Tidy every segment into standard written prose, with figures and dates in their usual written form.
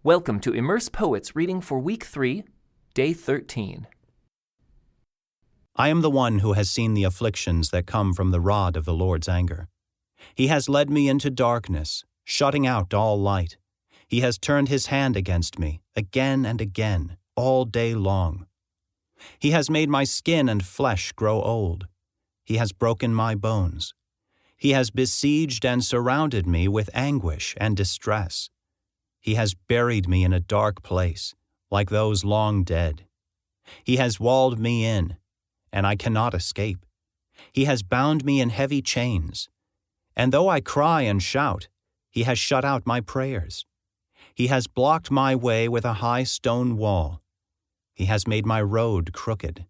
Welcome to Immerse Poets reading for Week 3, Day 13. I am the one who has seen the afflictions that come from the rod of the Lord's anger. He has led me into darkness, shutting out all light. He has turned his hand against me, again and again, all day long. He has made my skin and flesh grow old. He has broken my bones. He has besieged and surrounded me with anguish and distress. He has buried me in a dark place, like those long dead. He has walled me in, and I cannot escape. He has bound me in heavy chains. And though I cry and shout, he has shut out my prayers. He has blocked my way with a high stone wall. He has made my road crooked.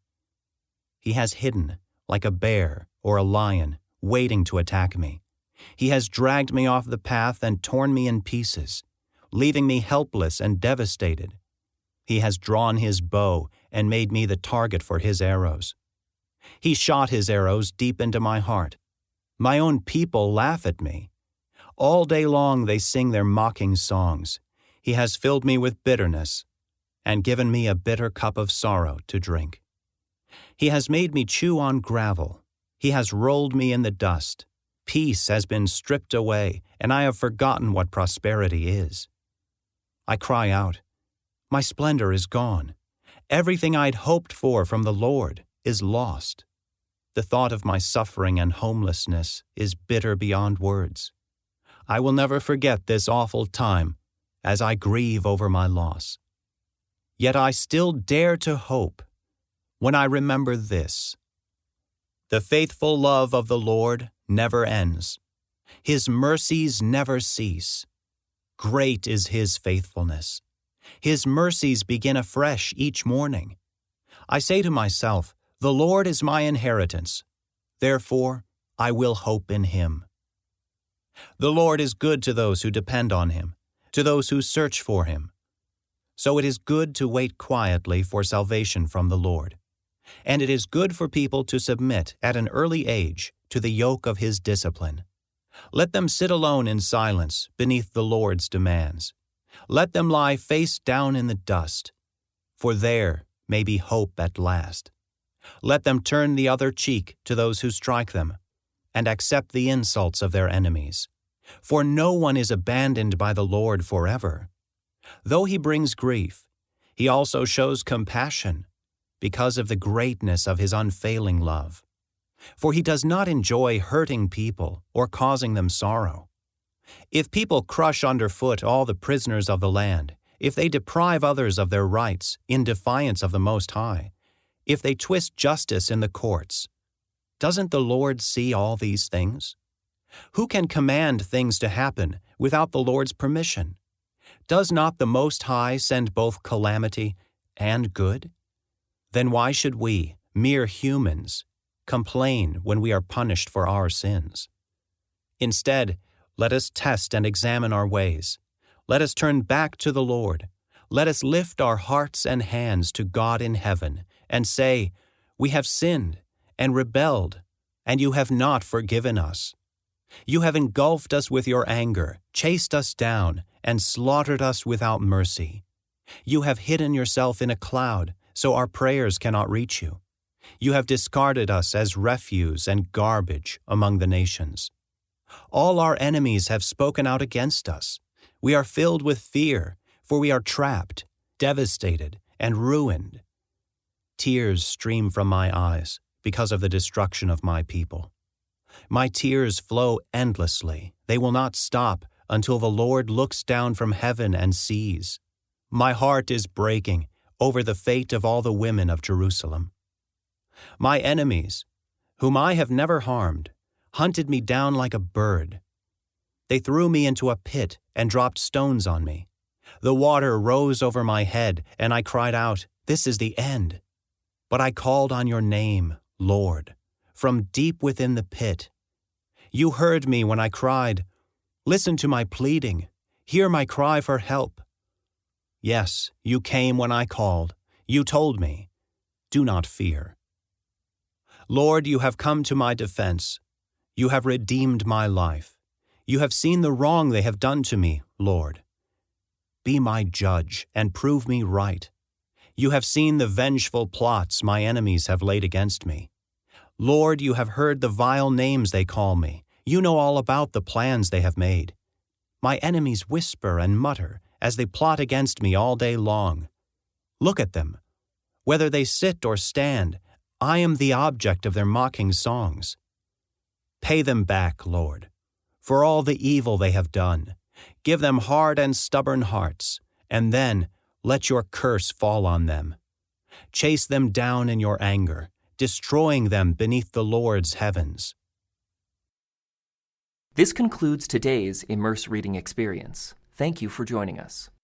He has hidden, like a bear or a lion, waiting to attack me. He has dragged me off the path and torn me in pieces, leaving me helpless and devastated. He has drawn his bow and made me the target for his arrows. He shot his arrows deep into my heart. My own people laugh at me. All day long they sing their mocking songs. He has filled me with bitterness and given me a bitter cup of sorrow to drink. He has made me chew on gravel. He has rolled me in the dust. Peace has been stripped away, and I have forgotten what prosperity is. I cry out, my splendor is gone. Everything I'd hoped for from the Lord is lost. The thought of my suffering and homelessness is bitter beyond words. I will never forget this awful time as I grieve over my loss. Yet I still dare to hope when I remember this. The faithful love of the Lord never ends. His mercies never cease. Great is his faithfulness. His mercies begin afresh each morning. I say to myself, the Lord is my inheritance. Therefore, I will hope in him. The Lord is good to those who depend on him, to those who search for him. So it is good to wait quietly for salvation from the Lord. And it is good for people to submit at an early age to the yoke of his discipline. Let them sit alone in silence beneath the Lord's demands. Let them lie face down in the dust, for there may be hope at last. Let them turn the other cheek to those who strike them, and accept the insults of their enemies. For no one is abandoned by the Lord forever. Though he brings grief, he also shows compassion because of the greatness of his unfailing love. For he does not enjoy hurting people or causing them sorrow. If people crush underfoot all the prisoners of the land, if they deprive others of their rights in defiance of the Most High, if they twist justice in the courts, doesn't the Lord see all these things? Who can command things to happen without the Lord's permission? Does not the Most High send both calamity and good? Then why should we, mere humans, complain when we are punished for our sins? Instead, let us test and examine our ways. Let us turn back to the Lord. Let us lift our hearts and hands to God in heaven and say, we have sinned and rebelled, and you have not forgiven us. You have engulfed us with your anger, chased us down, and slaughtered us without mercy. You have hidden yourself in a cloud, so our prayers cannot reach you. You have discarded us as refuse and garbage among the nations. All our enemies have spoken out against us. We are filled with fear, for we are trapped, devastated, and ruined. Tears stream from my eyes because of the destruction of my people. My tears flow endlessly. They will not stop until the Lord looks down from heaven and sees. My heart is breaking over the fate of all the women of Jerusalem. My enemies, whom I have never harmed, hunted me down like a bird. They threw me into a pit and dropped stones on me. The water rose over my head, and I cried out, "This is the end." But I called on your name, Lord, from deep within the pit. You heard me when I cried, "Listen to my pleading. Hear my cry for help." Yes, you came when I called. You told me, "Do not fear." Lord, you have come to my defense. You have redeemed my life. You have seen the wrong they have done to me, Lord. be my judge and prove me right. You have seen the vengeful plots my enemies have laid against me. Lord, you have heard the vile names they call me. You know all about the plans they have made. My enemies whisper and mutter as they plot against me all day long. Look at them. Whether they sit or stand, I am the object of their mocking songs. Pay them back, Lord, for all the evil they have done. Give them hard and stubborn hearts, and then let your curse fall on them. Chase them down in your anger, destroying them beneath the Lord's heavens. This concludes today's Immerse reading experience. Thank you for joining us.